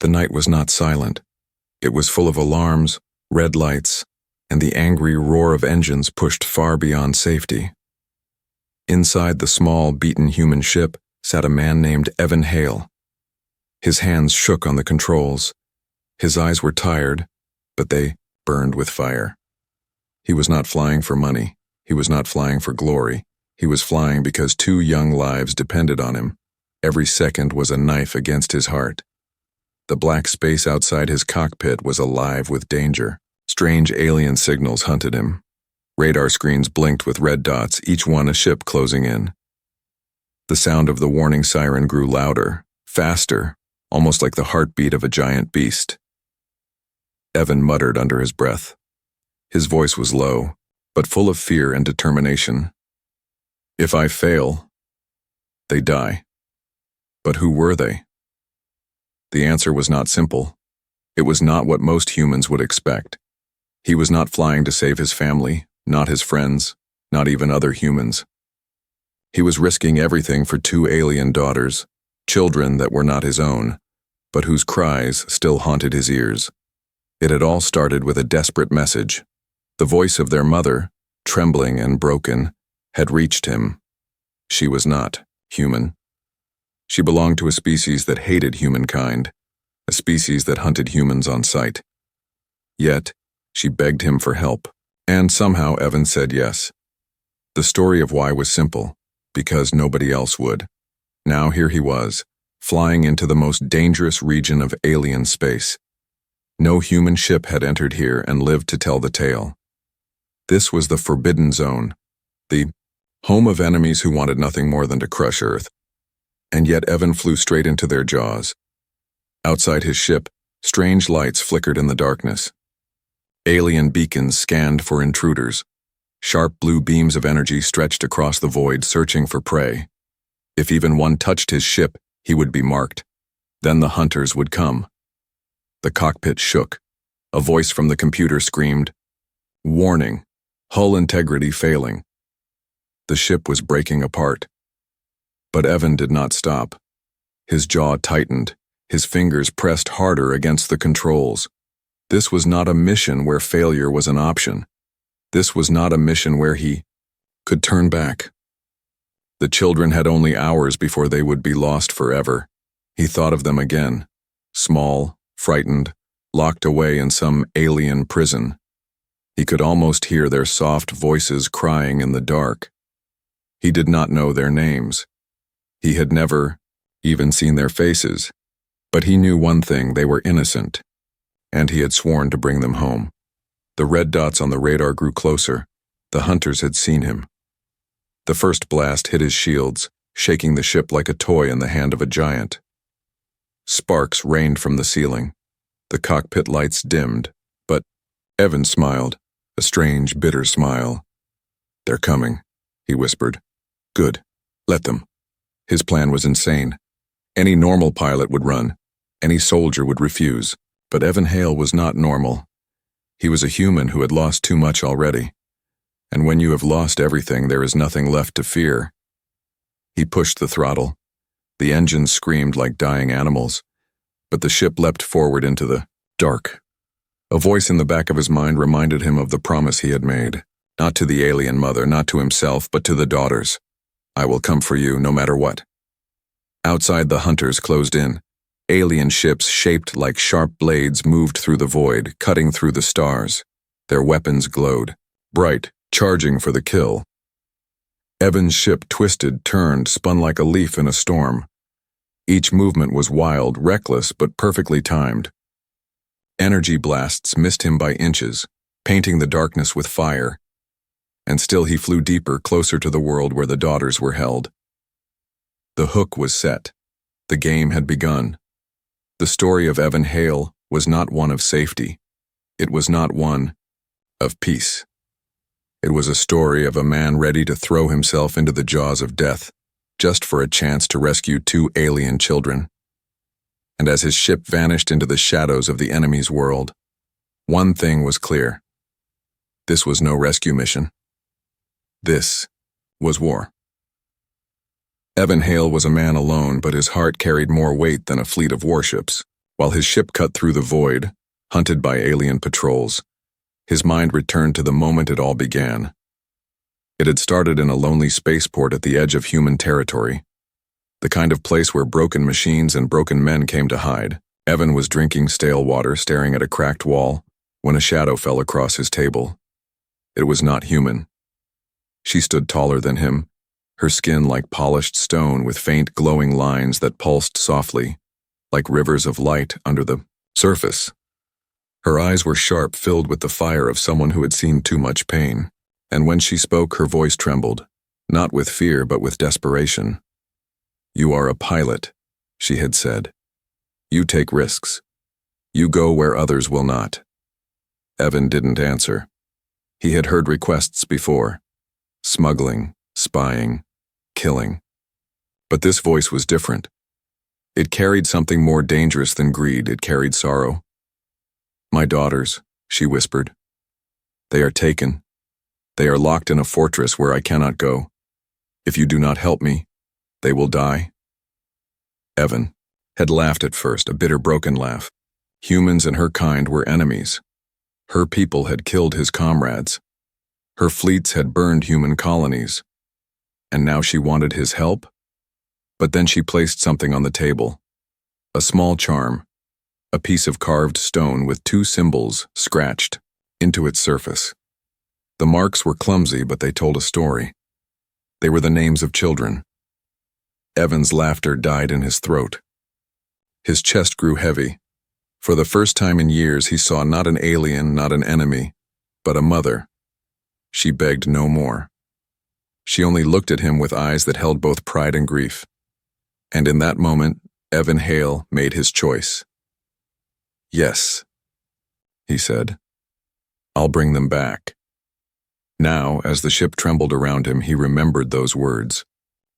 The night was not silent. It was full of alarms, red lights, and the angry roar of engines pushed far beyond safety. Inside the small, beaten human ship sat a man named Evan Hale. His hands shook on the controls. His eyes were tired, but they burned with fire. He was not flying for money. He was not flying for glory. He was flying because 2 young lives depended on him. Every second was a knife against his heart. The black space outside his cockpit was alive with danger. Strange alien signals hunted him. Radar screens blinked with red dots, each one a ship closing in. The sound of the warning siren grew louder, faster, almost like the heartbeat of a giant beast. Evan muttered under his breath. His voice was low, but full of fear and determination. If I fail, they die. But who were they? The answer was not simple. It was not what most humans would expect. He was not flying to save his family, not his friends, not even other humans. He was risking everything for 2 alien daughters, children that were not his own, but whose cries still haunted his ears. It had all started with a desperate message. The voice of their mother, trembling and broken, had reached him. She was not human. She belonged to a species that hated humankind, a species that hunted humans on sight. Yet, she begged him for help, and somehow Evan said yes. The story of why was simple, because nobody else would. Now here he was, flying into the most dangerous region of alien space. No human ship had entered here and lived to tell the tale. This was the Forbidden Zone, the home of enemies who wanted nothing more than to crush Earth. And yet Evan flew straight into their jaws. Outside his ship, strange lights flickered in the darkness. Alien beacons scanned for intruders. Sharp blue beams of energy stretched across the void, searching for prey. If even one touched his ship, he would be marked. Then the hunters would come. The cockpit shook. A voice from the computer screamed, "Warning, hull integrity failing." The ship was breaking apart. But Evan did not stop. His jaw tightened, his fingers pressed harder against the controls. This was not a mission where failure was an option. This was not a mission where he could turn back. The children had only hours before they would be lost forever. He thought of them again, small, frightened, locked away in some alien prison. He could almost hear their soft voices crying in the dark. He did not know their names. He had never even seen their faces, but he knew one thing: they were innocent, and he had sworn to bring them home. The red dots on the radar grew closer. The hunters had seen him. The first blast hit his shields, shaking the ship like a toy in the hand of a giant. Sparks rained from the ceiling. The cockpit lights dimmed, but Evan smiled, a strange, bitter smile. "They're coming," he whispered. "Good. Let them." His plan was insane. Any normal pilot would run. Any soldier would refuse. But Evan Hale was not normal. He was a human who had lost too much already. And when you have lost everything, there is nothing left to fear. He pushed the throttle. The engines screamed like dying animals, but the ship leapt forward into the dark. A voice in the back of his mind reminded him of the promise he had made, not to the alien mother, not to himself, but to the daughters. "I will come for you, no matter what." Outside, the hunters closed in. Alien ships shaped like sharp blades moved through the void, cutting through the stars. Their weapons glowed, bright, charging for the kill. Evan's ship twisted, turned, spun like a leaf in a storm. Each movement was wild, reckless, but perfectly timed. Energy blasts missed him by inches, painting the darkness with fire. And still he flew deeper, closer to the world where the daughters were held. The hook was set. The game had begun. The story of Evan Hale was not one of safety. It was not one of peace. It was a story of a man ready to throw himself into the jaws of death, just for a chance to rescue 2 alien children. And as his ship vanished into the shadows of the enemy's world, one thing was clear. This was no rescue mission. This was war. Evan Hale was a man alone, but his heart carried more weight than a fleet of warships. While his ship cut through the void, hunted by alien patrols, his mind returned to the moment it all began. It had started in a lonely spaceport at the edge of human territory, the kind of place where broken machines and broken men came to hide. Evan was drinking stale water, staring at a cracked wall, when a shadow fell across his table. It was not human. She stood taller than him, her skin like polished stone with faint glowing lines that pulsed softly, like rivers of light under the surface. Her eyes were sharp, filled with the fire of someone who had seen too much pain, and when she spoke, her voice trembled, not with fear but with desperation. "You are a pilot," she had said. "You take risks. You go where others will not." Evan didn't answer. He had heard requests before: smuggling, spying, killing. But this voice was different. It carried something more dangerous than greed. It carried sorrow. "My daughters," she whispered. "They are taken. They are locked in a fortress where I cannot go. If you do not help me, they will die." Evan had laughed at first, a bitter, broken laugh. Humans and her kind were enemies. Her people had killed his comrades. Her fleets had burned human colonies. And now she wanted his help? But then she placed something on the table. A small charm, a piece of carved stone with two symbols scratched into its surface. The marks were clumsy, but they told a story. They were the names of children. Evan's laughter died in his throat. His chest grew heavy. For the first time in years, he saw not an alien, not an enemy, but a mother. She begged no more. She only looked at him with eyes that held both pride and grief. And in that moment, Evan Hale made his choice. "Yes," he said. "I'll bring them back." Now, as the ship trembled around him, he remembered those words.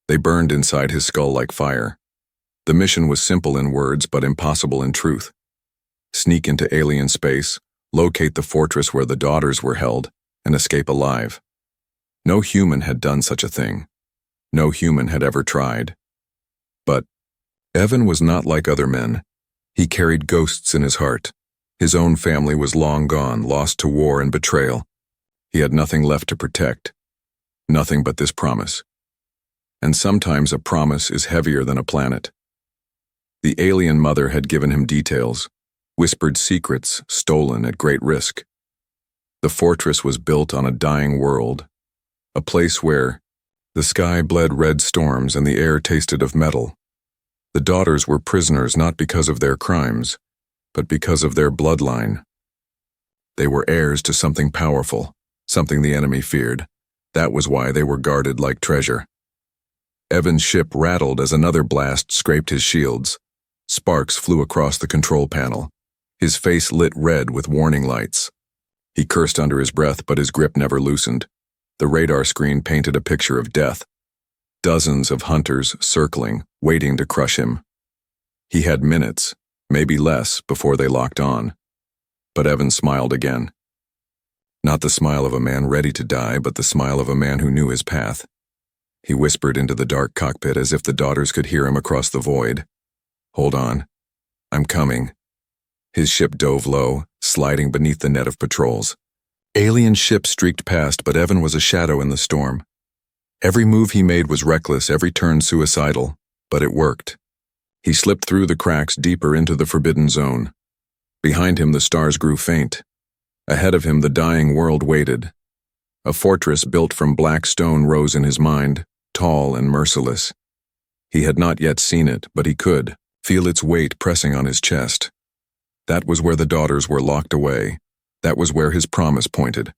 They burned inside his skull like fire. The mission was simple in words, but impossible in truth. Sneak into alien space, locate the fortress where the daughters were held, and escape alive. No human had done such a thing. No human had ever tried. But Evan was not like other men. He carried ghosts in his heart. His own family was long gone, lost to war and betrayal. He had nothing left to protect. Nothing but this promise. And sometimes a promise is heavier than a planet. The alien mother had given him details, whispered secrets stolen at great risk. The fortress was built on a dying world, a place where the sky bled red storms and the air tasted of metal. The daughters were prisoners not because of their crimes, but because of their bloodline. They were heirs to something powerful, something the enemy feared. That was why they were guarded like treasure. Evan's ship rattled as another blast scraped his shields. Sparks flew across the control panel. His face lit red with warning lights. He cursed under his breath, but his grip never loosened. The radar screen painted a picture of death. Dozens of hunters circling, waiting to crush him. He had minutes, maybe less, before they locked on. But Evan smiled again. Not the smile of a man ready to die, but the smile of a man who knew his path. He whispered into the dark cockpit as if the daughters could hear him across the void. "Hold on. I'm coming." His ship dove low, sliding beneath the net of patrols. Alien ships streaked past, but Evan was a shadow in the storm. Every move he made was reckless, every turn suicidal, but it worked. He slipped through the cracks deeper into the forbidden zone. Behind him the stars grew faint. Ahead of him the dying world waited. A fortress built from black stone rose in his mind, tall and merciless. He had not yet seen it, but he could feel its weight pressing on his chest. That was where the daughters were locked away. That was where his promise pointed.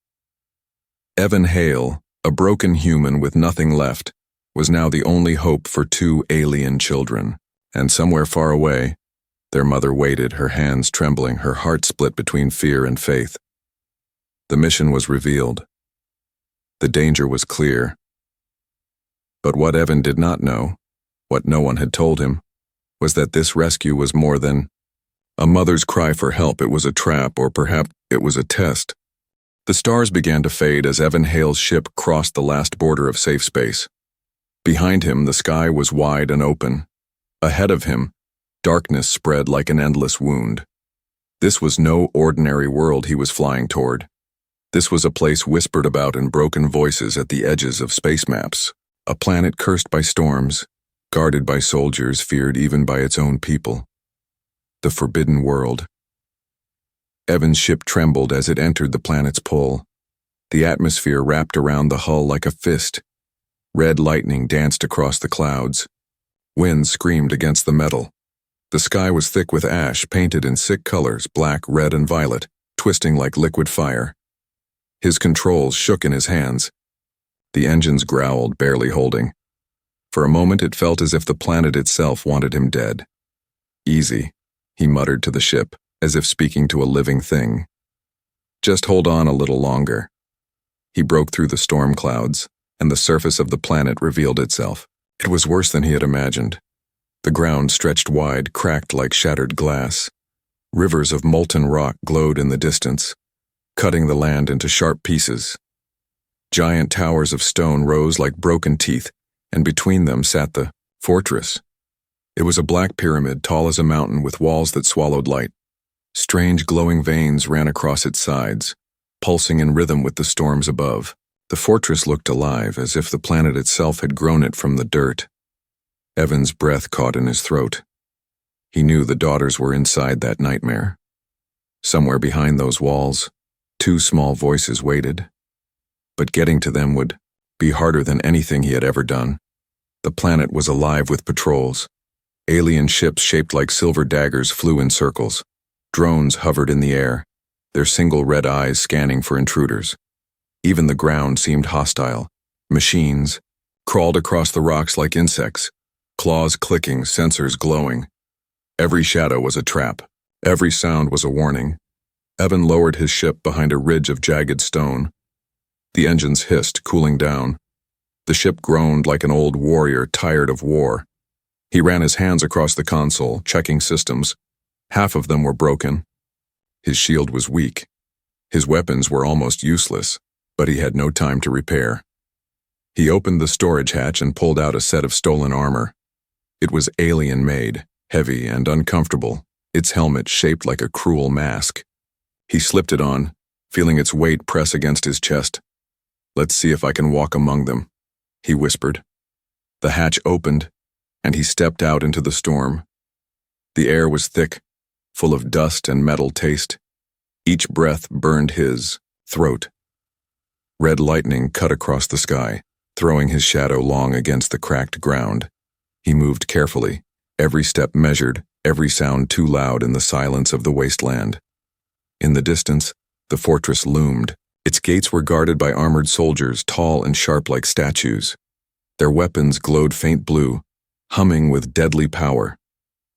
Evan Hale, a broken human with nothing left, was now the only hope for two alien children. And somewhere far away, their mother waited, her hands trembling, her heart split between fear and faith. The mission was revealed. The danger was clear. But what Evan did not know, what no one had told him, was that this rescue was more than a mother's cry for help. It was a trap, or perhaps it was a test. The stars began to fade as Evan Hale's ship crossed the last border of safe space. Behind him, the sky was wide and open. Ahead of him, Darkness spread like an endless wound. This was no ordinary world he was flying toward. This was a place whispered about in broken voices at the edges of space maps. A planet cursed by storms, guarded by soldiers, feared even by its own people. The forbidden world. Evan's ship trembled as it entered the planet's pull. The atmosphere wrapped around the hull like a fist. Red lightning danced across the clouds. Wind screamed against the metal. The sky was thick with ash, painted in sick colors, black, red, and violet, twisting like liquid fire. His controls shook in his hands. The engines growled, barely holding. For a moment it felt as if the planet itself wanted him dead. "Easy," he muttered to the ship, as if speaking to a living thing. "Just hold on a little longer." He broke through the storm clouds, and the surface of the planet revealed itself. It was worse than he had imagined. The ground stretched wide, cracked like shattered glass. Rivers of molten rock glowed in the distance, cutting the land into sharp pieces. Giant towers of stone rose like broken teeth, and between them sat the fortress. It was a black pyramid, tall as a mountain, with walls that swallowed light. Strange glowing veins ran across its sides, pulsing in rhythm with the storms above. The fortress looked alive, as if the planet itself had grown it from the dirt. Evan's breath caught in his throat. He knew the daughters were inside that nightmare. Somewhere behind those walls, two small voices waited. But getting to them would be harder than anything he had ever done. The planet was alive with patrols. Alien ships shaped like silver daggers flew in circles. Drones hovered in the air, their single red eyes scanning for intruders. Even the ground seemed hostile. Machines crawled across the rocks like insects, claws clicking, sensors glowing. Every shadow was a trap. Every sound was a warning. Evan lowered his ship behind a ridge of jagged stone. The engines hissed, cooling down. The ship groaned like an old warrior tired of war. He ran his hands across the console, checking systems. Half of them were broken. His shield was weak. His weapons were almost useless, but he had no time to repair. He opened the storage hatch and pulled out a set of stolen armor. It was alien-made, heavy and uncomfortable, its helmet shaped like a cruel mask. He slipped it on, feeling its weight press against his chest. "Let's see if I can walk among them," he whispered. The hatch opened, and he stepped out into the storm. The air was thick, full of dust and metal taste. Each breath burned his throat. Red lightning cut across the sky, throwing his shadow long against the cracked ground. He moved carefully, every step measured, every sound too loud in the silence of the wasteland. In the distance, the fortress loomed. Its gates were guarded by armored soldiers, tall and sharp like statues. Their weapons glowed faint blue, humming with deadly power.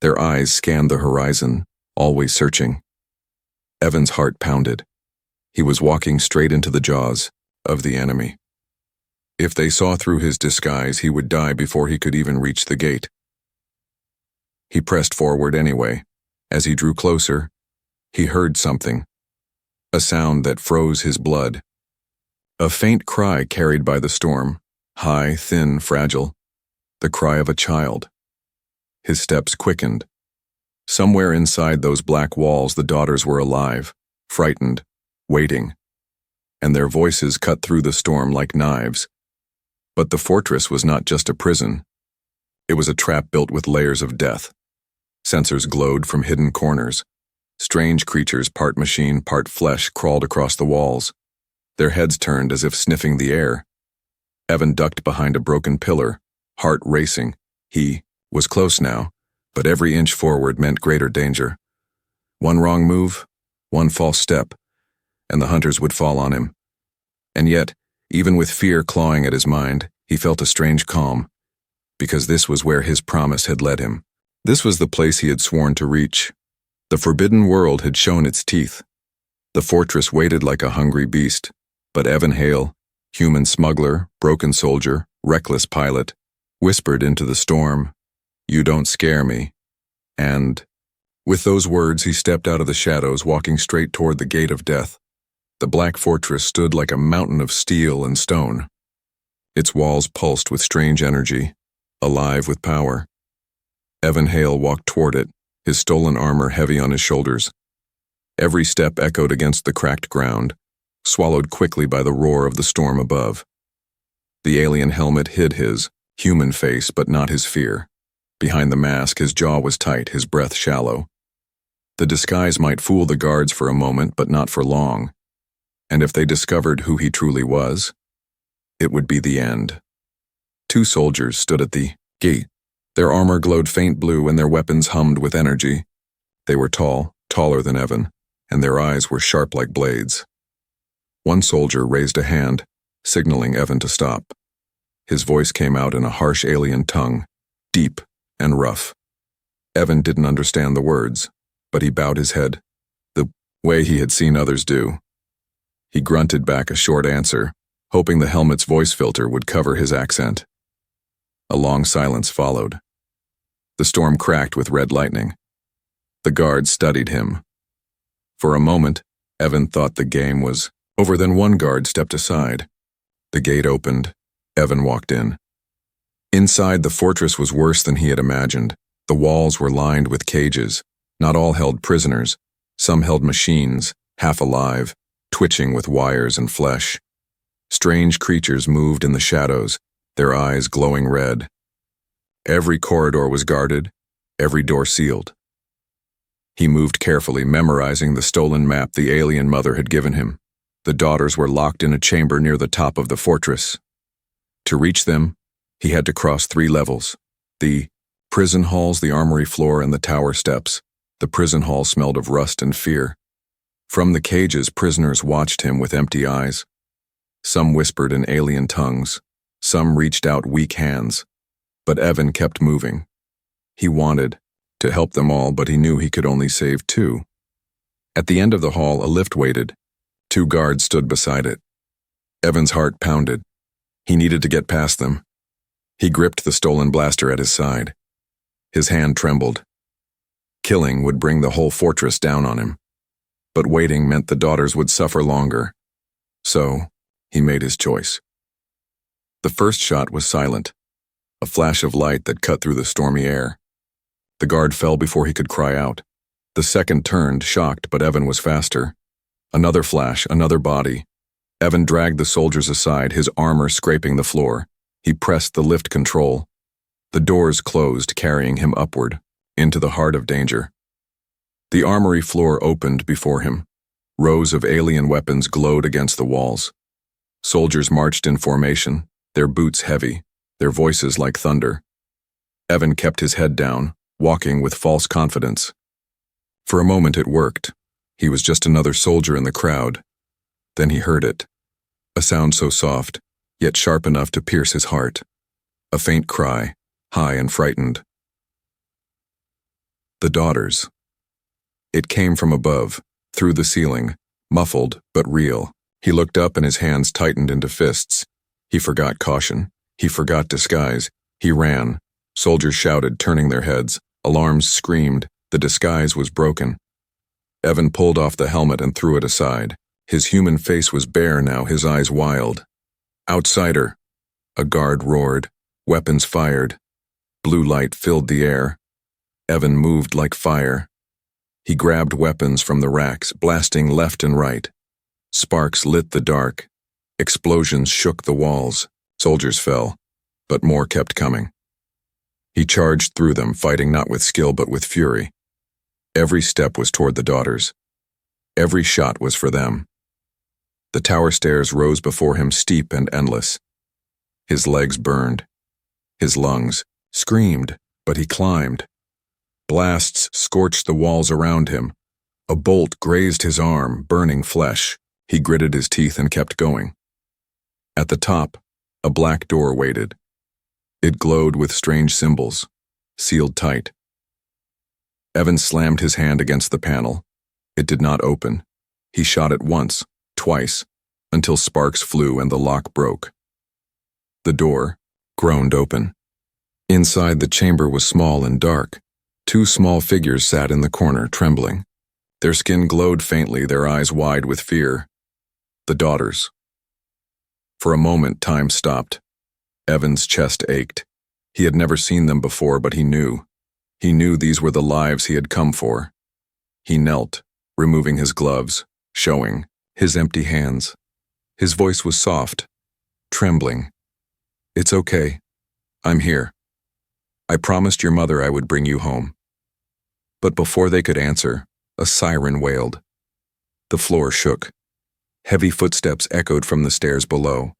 Their eyes scanned the horizon, always searching. Evan's heart pounded. He was walking straight into the jaws of the enemy. If they saw through his disguise, he would die before he could even reach the gate. He pressed forward anyway. As he drew closer, he heard something. A sound that froze his blood. A faint cry carried by the storm, high, thin, fragile. The cry of a child. His steps quickened. Somewhere inside those black walls, the daughters were alive, frightened, waiting. And their voices cut through the storm like knives. But the fortress was not just a prison. It was a trap built with layers of death. Sensors glowed from hidden corners. Strange creatures, part machine, part flesh, crawled across the walls. Their heads turned as if sniffing the air. Evan ducked behind a broken pillar, heart racing. He was close now, but every inch forward meant greater danger. One wrong move, one false step, and the hunters would fall on him. And yet, even with fear clawing at his mind, he felt a strange calm, because this was where his promise had led him. This was the place he had sworn to reach. The forbidden world had shown its teeth. The fortress waited like a hungry beast, but Evan Hale, human smuggler, broken soldier, reckless pilot, whispered into the storm, "You don't scare me." And, with those words, he stepped out of the shadows, walking straight toward the gate of death. The black fortress stood like a mountain of steel and stone. Its walls pulsed with strange energy, alive with power. Evan Hale walked toward it, his stolen armor heavy on his shoulders. Every step echoed against the cracked ground, swallowed quickly by the roar of the storm above. The alien helmet hid his human face, but not his fear. Behind the mask, his jaw was tight, his breath shallow. The disguise might fool the guards for a moment, but not for long. And if they discovered who he truly was, it would be the end. 2 soldiers stood at the gate. Their armor glowed faint blue and their weapons hummed with energy. They were tall, taller than Evan, and their eyes were sharp like blades. One soldier raised a hand, signaling Evan to stop. His voice came out in a harsh alien tongue, deep and rough. Evan didn't understand the words, but he bowed his head, the way he had seen others do. He grunted back a short answer, hoping the helmet's voice filter would cover his accent. A long silence followed. The storm cracked with red lightning. The guards studied him. For a moment, Evan thought the game was over. Then one guard stepped aside. The gate opened. Evan walked in. Inside, the fortress was worse than he had imagined. The walls were lined with cages. Not all held prisoners. Some held machines, half alive, twitching with wires and flesh. Strange creatures moved in the shadows, their eyes glowing red. Every corridor was guarded, every door sealed. He moved carefully, memorizing the stolen map the alien mother had given him. The daughters were locked in a chamber near the top of the fortress. To reach them, he had to cross 3 levels: the prison halls, the armory floor, and the tower steps. The prison hall smelled of rust and fear. From the cages, prisoners watched him with empty eyes. Some whispered in alien tongues. Some reached out weak hands. But Evan kept moving. He wanted to help them all, but he knew he could only save 2. At the end of the hall, a lift waited. 2 guards stood beside it. Evan's heart pounded. He needed to get past them. He gripped the stolen blaster at his side. His hand trembled. Killing would bring the whole fortress down on him. But waiting meant the daughters would suffer longer. So, he made his choice. The first shot was silent, a flash of light that cut through the stormy air. The guard fell before he could cry out. The second turned, shocked, but Evan was faster. Another flash, another body. Evan dragged the soldiers aside, his armor scraping the floor. He pressed the lift control. The doors closed, carrying him upward, into the heart of danger. The armory floor opened before him. Rows of alien weapons glowed against the walls. Soldiers marched in formation, their boots heavy, their voices like thunder. Evan kept his head down, walking with false confidence. For a moment it worked. He was just another soldier in the crowd. Then he heard it. A sound so soft, yet sharp enough to pierce his heart. A faint cry, high and frightened. The daughters. It came from above, through the ceiling, muffled but real. He looked up and his hands tightened into fists. He forgot caution. He forgot disguise. He ran. Soldiers shouted, turning their heads. Alarms screamed. The disguise was broken. Evan pulled off the helmet and threw it aside. His human face was bare now, his eyes wild. "Outsider!" A guard roared. Weapons fired. Blue light filled the air. Evan moved like fire. He grabbed weapons from the racks, blasting left and right. Sparks lit the dark. Explosions shook the walls. Soldiers fell, but more kept coming. He charged through them, fighting not with skill but with fury. Every step was toward the daughters. Every shot was for them. The tower stairs rose before him, steep and endless. His legs burned. His lungs screamed, but he climbed. Blasts scorched the walls around him. A bolt grazed his arm, burning flesh. He gritted his teeth and kept going. At the top, a black door waited. It glowed with strange symbols, sealed tight. Evan slammed his hand against the panel. It did not open. He shot it once, twice, until sparks flew and the lock broke. The door groaned open. Inside, the chamber was small and dark. 2 small figures sat in the corner, trembling. Their skin glowed faintly, their eyes wide with fear. The daughters. For a moment, time stopped. Evan's chest ached. He had never seen them before, but he knew. He knew these were the lives he had come for. He knelt, removing his gloves, showing his empty hands. His voice was soft, trembling. "It's okay. I'm here. I promised your mother I would bring you home." But before they could answer, a siren wailed. The floor shook. Heavy footsteps echoed from the stairs below.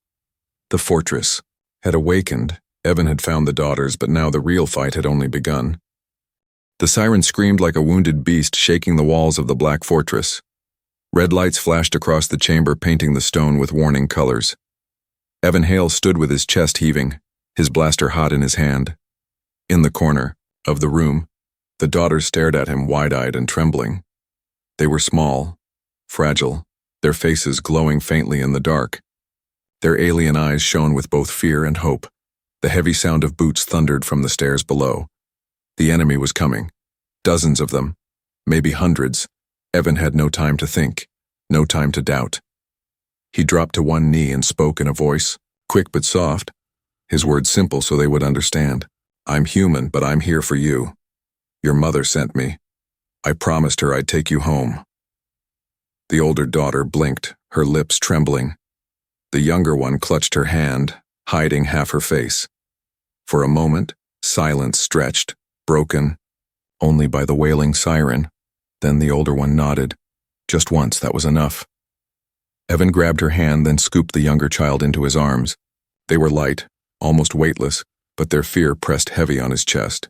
The fortress had awakened. Evan had found the daughters, but now the real fight had only begun. The siren screamed like a wounded beast, shaking the walls of the black fortress. Red lights flashed across the chamber, painting the stone with warning colors. Evan Hale stood with his chest heaving, his blaster hot in his hand. In the corner of the room, the daughters stared at him, wide-eyed and trembling. They were small, fragile, their faces glowing faintly in the dark. Their alien eyes shone with both fear and hope. The heavy sound of boots thundered from the stairs below. The enemy was coming. Dozens of them, maybe hundreds. Evan had no time to think, no time to doubt. He dropped to one knee and spoke in a voice, quick but soft, his words simple so they would understand. "I'm human, but I'm here for you. Your mother sent me. I promised her I'd take you home." The older daughter blinked, her lips trembling. The younger one clutched her hand, hiding half her face. For a moment, silence stretched, broken only by the wailing siren. Then the older one nodded. Just once, that was enough. Evan grabbed her hand, then scooped the younger child into his arms. They were light, almost weightless, but their fear pressed heavy on his chest.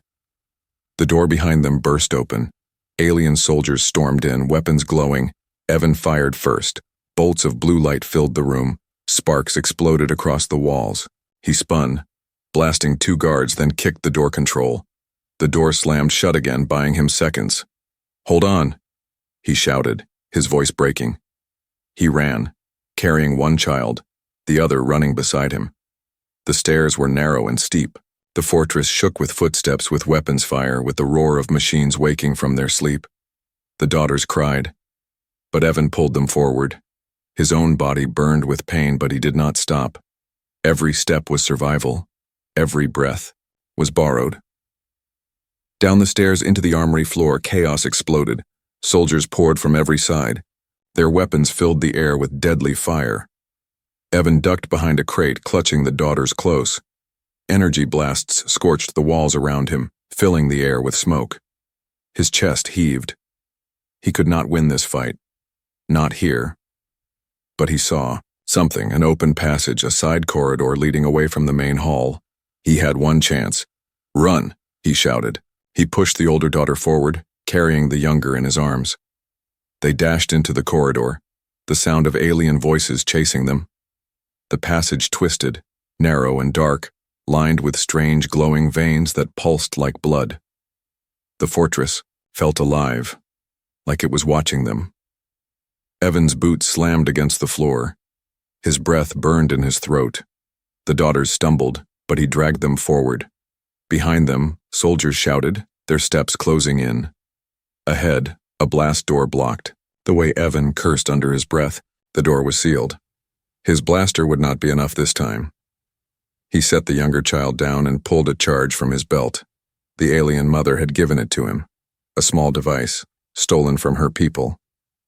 The door behind them burst open. Alien soldiers stormed in, weapons glowing. Evan fired first. Bolts of blue light filled the room. Sparks exploded across the walls. He spun, blasting 2 guards, then kicked the door control. The door slammed shut again, buying him seconds. "Hold on," he shouted, his voice breaking. He ran, carrying one child, the other running beside him. The stairs were narrow and steep. The fortress shook with footsteps, with weapons fire, with the roar of machines waking from their sleep. The daughters cried, but Evan pulled them forward. His own body burned with pain, but he did not stop. Every step was survival. Every breath was borrowed. Down the stairs into the armory floor, chaos exploded. Soldiers poured from every side. Their weapons filled the air with deadly fire. Evan ducked behind a crate, clutching the daughters close. Energy blasts scorched the walls around him, filling the air with smoke. His chest heaved. He could not win this fight. Not here. But he saw something, an open passage, a side corridor leading away from the main hall. He had one chance. "Run," he shouted. He pushed the older daughter forward, carrying the younger in his arms. They dashed into the corridor, the sound of alien voices chasing them. The passage twisted, narrow and dark, lined with strange glowing veins that pulsed like blood. The fortress felt alive, like it was watching them. Evan's boots slammed against the floor. His breath burned in his throat. The daughters stumbled, but he dragged them forward. Behind them, soldiers shouted, their steps closing in. Ahead, a blast door blocked. The way Evan cursed under his breath, the door was sealed. His blaster would not be enough this time. He set the younger child down and pulled a charge from his belt. The alien mother had given it to him. A small device, stolen from her people.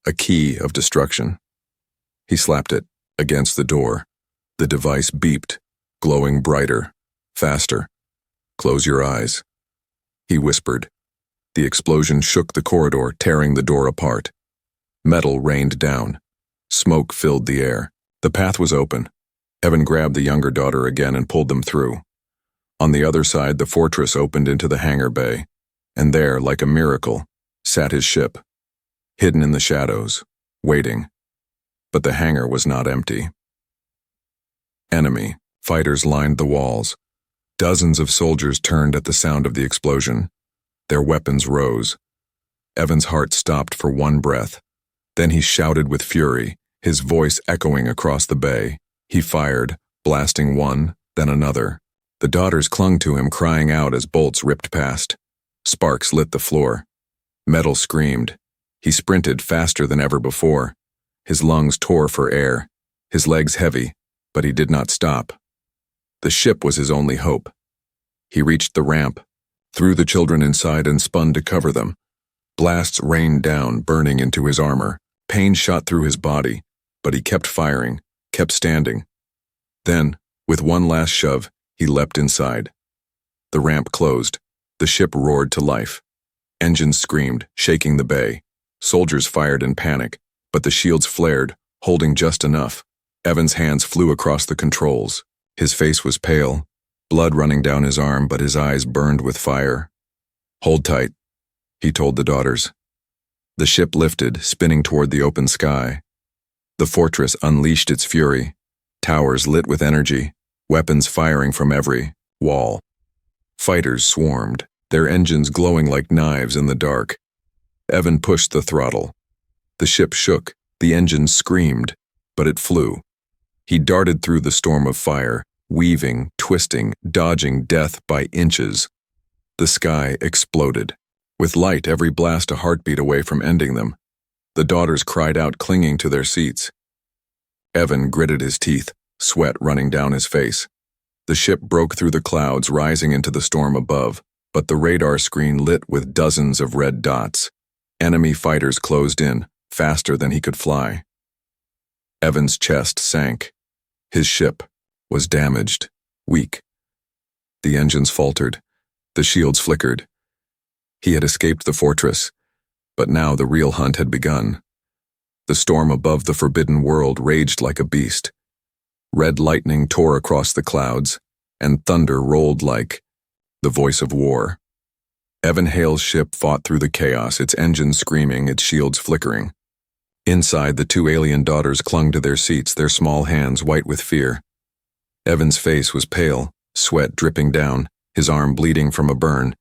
A key of destruction. He slapped it against the door. The device beeped, glowing brighter, faster. "Close your eyes," he whispered. The explosion shook the corridor, tearing the door apart. Metal rained down. Smoke filled the air. The path was open. Evan grabbed the younger daughter again and pulled them through. On the other side, the fortress opened into the hangar bay, and there, like a miracle, sat his ship, hidden in the shadows, waiting. But the hangar was not empty. Enemy fighters lined the walls. Dozens of soldiers turned at the sound of the explosion. Their weapons rose. Evan's heart stopped for one breath. Then he shouted with fury, his voice echoing across the bay. He fired, blasting one, then another. The daughters clung to him, crying out as bolts ripped past. Sparks lit the floor. Metal screamed. He sprinted faster than ever before. His lungs tore for air, his legs heavy, but he did not stop. The ship was his only hope. He reached the ramp, threw the children inside and spun to cover them. Blasts rained down, burning into his armor. Pain shot through his body, but he kept firing, kept standing. Then, with one last shove, he leapt inside. The ramp closed. The ship roared to life. Engines screamed, shaking the bay. Soldiers fired in panic, but the shields flared, holding just enough. Evan's hands flew across the controls. His face was pale, blood running down his arm, but his eyes burned with fire. "Hold tight," he told the daughters. The ship lifted, spinning toward the open sky. The fortress unleashed its fury, towers lit with energy, weapons firing from every wall. Fighters swarmed, their engines glowing like knives in the dark. Evan pushed the throttle. The ship shook, the engines screamed, but it flew. He darted through the storm of fire, weaving, twisting, dodging death by inches. The sky exploded. With light, every blast a heartbeat away from ending them. The daughters cried out, clinging to their seats. Evan gritted his teeth, sweat running down his face. The ship broke through the clouds, rising into the storm above, but the radar screen lit with dozens of red dots. Enemy fighters closed in, faster than he could fly. Evan's chest sank. His ship was damaged, weak. The engines faltered. The shields flickered. He had escaped the fortress, but now the real hunt had begun. The storm above the forbidden world raged like a beast. Red lightning tore across the clouds, and thunder rolled like the voice of war. Evan Hale's ship fought through the chaos, its engines screaming, its shields flickering. Inside, the two alien daughters clung to their seats, their small hands white with fear. Evan's face was pale, sweat dripping down, his arm bleeding from a burn.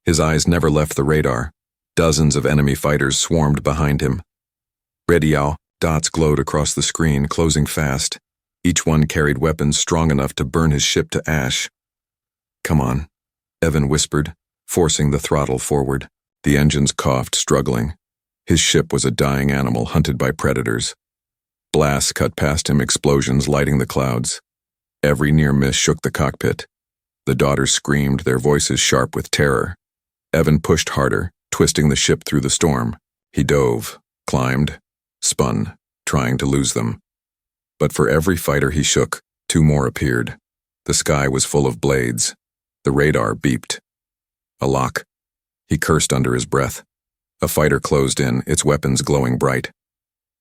His eyes never left the radar. Dozens of enemy fighters swarmed behind him. Radio dots glowed across the screen, closing fast. Each one carried weapons strong enough to burn his ship to ash. "Come on," Evan whispered, forcing the throttle forward. The engines coughed, struggling. His ship was a dying animal hunted by predators. Blasts cut past him, explosions lighting the clouds. Every near miss shook the cockpit. The daughters screamed, their voices sharp with terror. Evan pushed harder, twisting the ship through the storm. He dove, climbed, spun, trying to lose them. But for every fighter he shook, two more appeared. The sky was full of blades. The radar beeped. A lock. He cursed under his breath. A fighter closed in, its weapons glowing bright.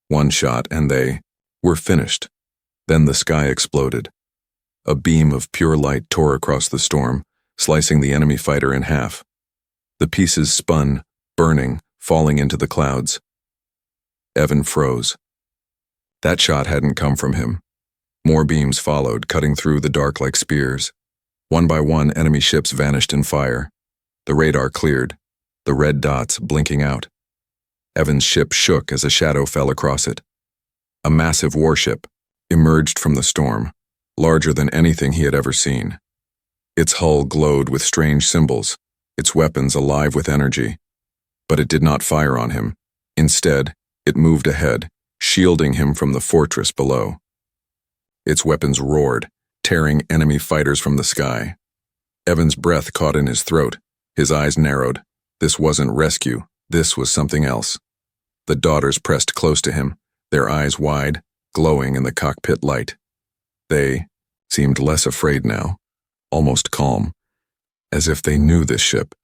One shot, and they were finished. Then the sky exploded. A beam of pure light tore across the storm, slicing the enemy fighter in half. The pieces spun, burning, falling into the clouds. Evan froze. That shot hadn't come from him. More beams followed, cutting through the dark like spears. One by one, enemy ships vanished in fire. The radar cleared, the red dots blinking out. Evan's ship shook as a shadow fell across it. A massive warship emerged from the storm, larger than anything he had ever seen. Its hull glowed with strange symbols, its weapons alive with energy. But it did not fire on him. Instead, it moved ahead, shielding him from the fortress below. Its weapons roared, tearing enemy fighters from the sky. Evan's breath caught in his throat, his eyes narrowed. This wasn't rescue, this was something else. The daughters pressed close to him, their eyes wide, glowing in the cockpit light. They seemed less afraid now, almost calm, as if they knew this ship,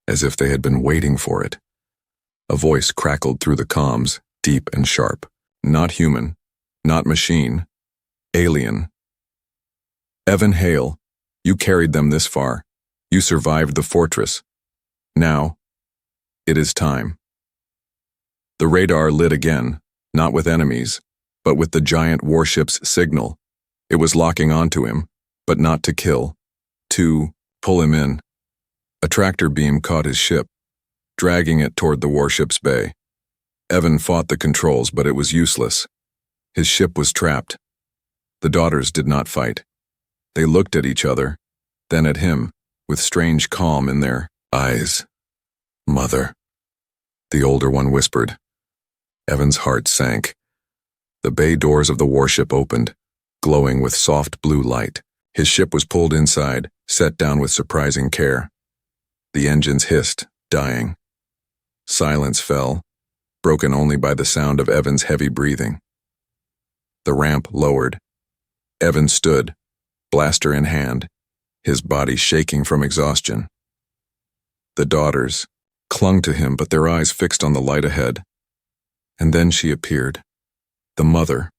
as if they had been waiting for it. A voice crackled through the comms, deep and sharp. Not human, not machine, alien. "Evan Hale, you carried them this far. You survived the fortress. Now, it is time." The radar lit again, not with enemies, but with the giant warship's signal. It was locking onto him, but not to kill, to pull him in. A tractor beam caught his ship, dragging it toward the warship's bay. Evan fought the controls, but it was useless. His ship was trapped. The daughters did not fight. They looked at each other, then at him, with strange calm in their eyes. "Mother," the older one whispered. Evan's heart sank. The bay doors of the warship opened, glowing with soft blue light. His ship was pulled inside, set down with surprising care. The engines hissed, dying. Silence fell, broken only by the sound of Evan's heavy breathing. The ramp lowered. Evan stood, blaster in hand, his body shaking from exhaustion. The daughters clung to him, but their eyes fixed on the light ahead. And then she appeared. The mother.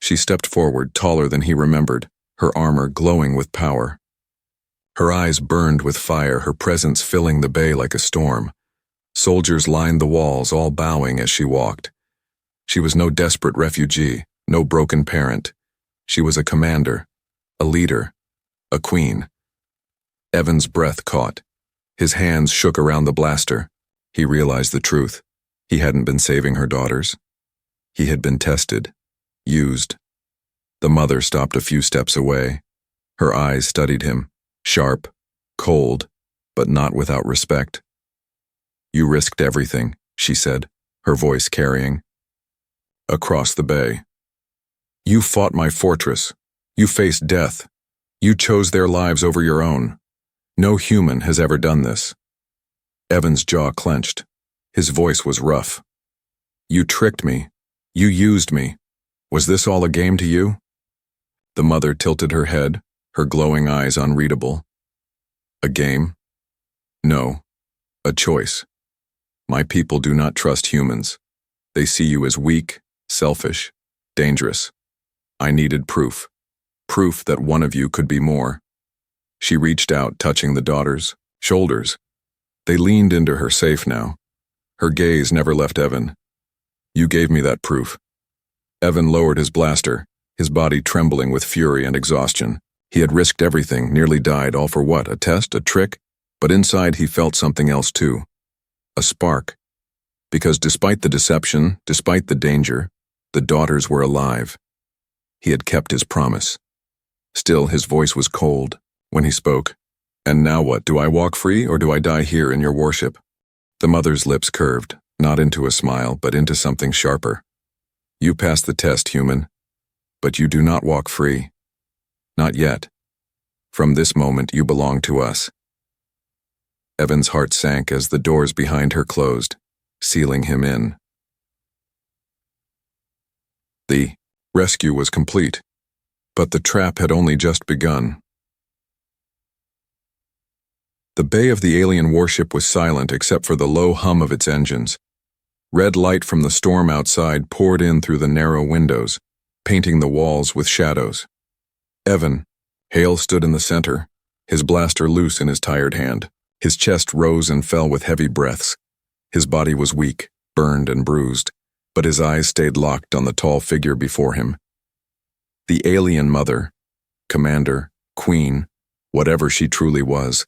She stepped forward, taller than he remembered, her armor glowing with power. Her eyes burned with fire, her presence filling the bay like a storm. Soldiers lined the walls, all bowing as she walked. She was no desperate refugee, no broken parent. She was a commander, a leader, a queen. Evan's breath caught. His hands shook around the blaster. He realized the truth. He hadn't been saving her daughters. He had been tested, used. The mother stopped a few steps away. Her eyes studied him, sharp, cold, but not without respect. "You risked everything," she said, her voice carrying. "Across the bay. You fought my fortress. You faced death. You chose their lives over your own. No human has ever done this." Evan's jaw clenched. His voice was rough. "You tricked me. You used me. Was this all a game to you?" The mother tilted her head, her glowing eyes unreadable. "A game? No. A choice. My people do not trust humans. They see you as weak, selfish, dangerous. I needed proof. Proof that one of you could be more." She reached out, touching the daughters' shoulders. They leaned into her, safe now. Her gaze never left Evan. "You gave me that proof." Evan lowered his blaster, his body trembling with fury and exhaustion. He had risked everything, nearly died, all for what? A test? A trick? But inside he felt something else too. A spark. Because despite the deception, despite the danger, the daughters were alive. He had kept his promise. Still, his voice was cold when he spoke. "And now what? Do I walk free, or do I die here in your warship?" The mother's lips curved, not into a smile, but into something sharper. "You passed the test, human. But you do not walk free. Not yet. From this moment, you belong to us." Evan's heart sank as the doors behind her closed, sealing him in. The rescue was complete, but the trap had only just begun. The bay of the alien warship was silent except for the low hum of its engines. Red light from the storm outside poured in through the narrow windows, painting the walls with shadows. Hale stood in the center, his blaster loose in his tired hand. His chest rose and fell with heavy breaths. His body was weak, burned and bruised, but his eyes stayed locked on the tall figure before him. The alien mother, commander, queen, whatever she truly was,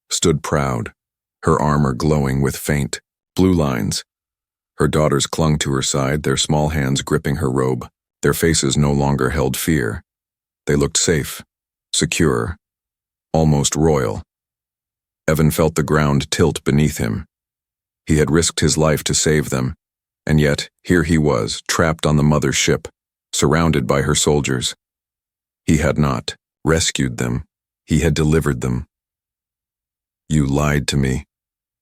stood proud, her armor glowing with faint, blue lines. Her daughters clung to her side, their small hands gripping her robe. Their faces no longer held fear. They looked safe, secure, almost royal. Evan felt the ground tilt beneath him. He had risked his life to save them, and yet here he was, trapped on the mother's ship, surrounded by her soldiers. He had not rescued them. He had delivered them. "You lied to me,"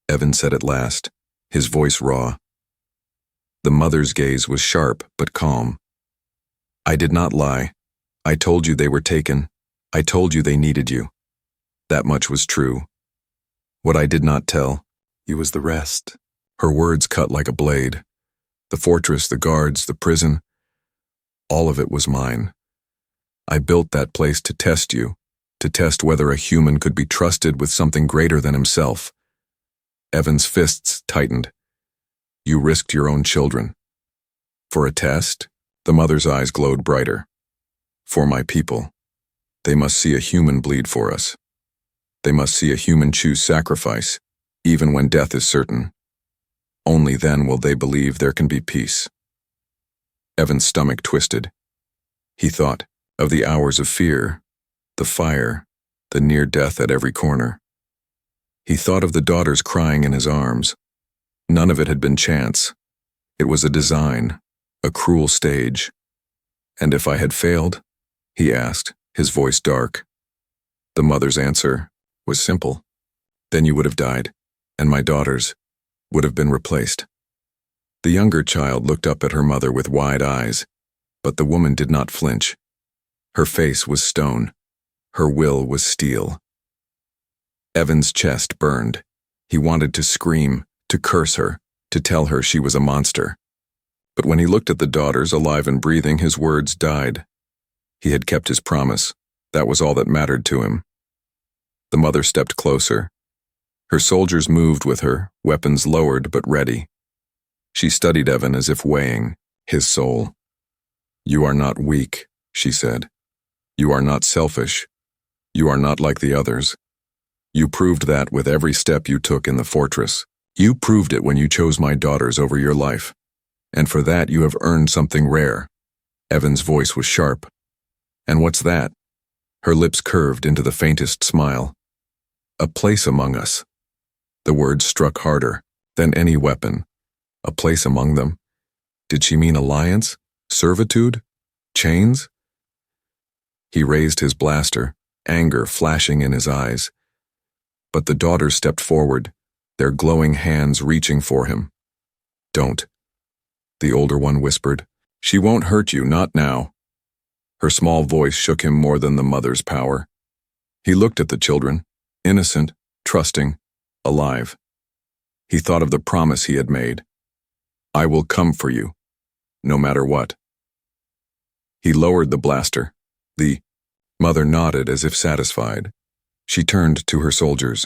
Evan said at last, his voice raw. The mother's gaze was sharp but calm. "I did not lie. I told you they were taken. I told you they needed you. That much was true. What I did not tell you was the rest." Her words cut like a blade. The fortress, the guards, the prison, all of it was mine. I built that place to test you, to test whether a human could be trusted with something greater than himself. Evan's fists tightened. "You risked your own children. For a test?" The mother's eyes glowed brighter. "For my people. They must see a human bleed for us. They must see a human choose sacrifice, even when death is certain. Only then will they believe there can be peace." Evan's stomach twisted. He thought of the hours of fear, the fire, the near death at every corner. He thought of the daughters crying in his arms. None of it had been chance. It was a design, a cruel stage. "And if I had failed?" he asked, his voice dark. The mother's answer was simple. Then you would have died, and my daughters would have been replaced. The younger child looked up at her mother with wide eyes, but the woman did not flinch. Her face was stone. Her will was steel. Evan's chest burned. He wanted to scream, to curse her, to tell her she was a monster. But when he looked at the daughters, alive and breathing, his words died. He had kept his promise. That was all that mattered to him. The mother stepped closer. Her soldiers moved with her, weapons lowered but ready. She studied Evan as if weighing his soul. "You are not weak," she said. "You are not selfish. You are not like the others. You proved that with every step you took in the fortress. You proved it when you chose my daughters over your life. And for that you have earned something rare." Evan's voice was sharp. "And what's that?" Her lips curved into the faintest smile. "A place among us." The words struck harder than any weapon. A place among them. Did she mean alliance? Servitude? Chains? He raised his blaster, anger flashing in his eyes. But the daughters stepped forward, their glowing hands reaching for him. "Don't," the older one whispered. "She won't hurt you, not now." Her small voice shook him more than the mother's power. He looked at the children, innocent, trusting, alive. He thought of the promise he had made. "I will come for you, no matter what." He lowered the blaster. The mother nodded as if satisfied. She turned to her soldiers.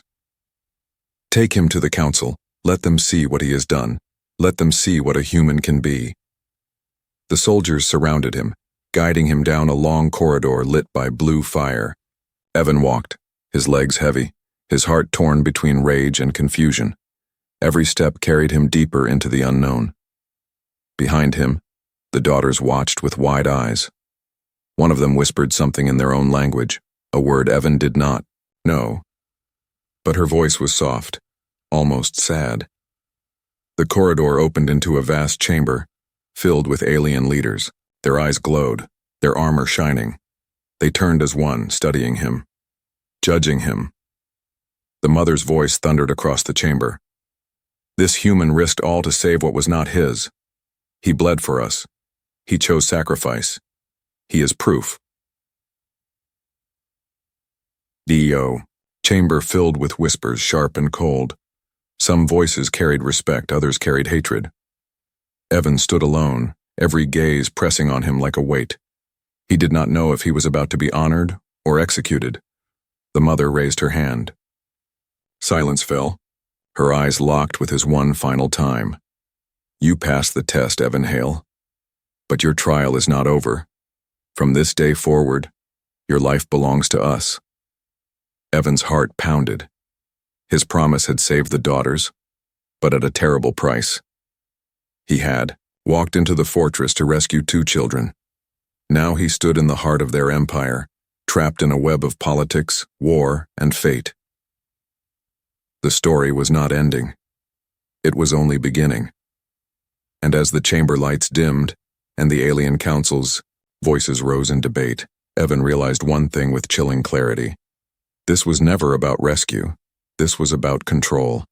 "Take him to the council. Let them see what he has done. Let them see what a human can be." The soldiers surrounded him, guiding him down a long corridor lit by blue fire. Evan walked, his legs heavy, his heart torn between rage and confusion. Every step carried him deeper into the unknown. Behind him, the daughters watched with wide eyes. One of them whispered something in their own language, a word Evan did not know. But her voice was soft, almost sad. The corridor opened into a vast chamber, filled with alien leaders. Their eyes glowed, their armor shining. They turned as one, studying him, judging him. The mother's voice thundered across the chamber. "This human risked all to save what was not his. He bled for us. He chose sacrifice. He is proof." D.O. Chamber filled with whispers, sharp and cold. Some voices carried respect, others carried hatred. Evan stood alone, every gaze pressing on him like a weight. He did not know if he was about to be honored or executed. The mother raised her hand. Silence fell. Her eyes locked with his one final time. "You passed the test, Evan Hale. But your trial is not over. From this day forward, your life belongs to us." Evan's heart pounded. His promise had saved the daughters, but at a terrible price. He had walked into the fortress to rescue 2 children. Now he stood in the heart of their empire, trapped in a web of politics, war, and fate. The story was not ending. It was only beginning. And as the chamber lights dimmed, and the alien council's voices rose in debate, Evan realized one thing with chilling clarity. This was never about rescue. This was about control.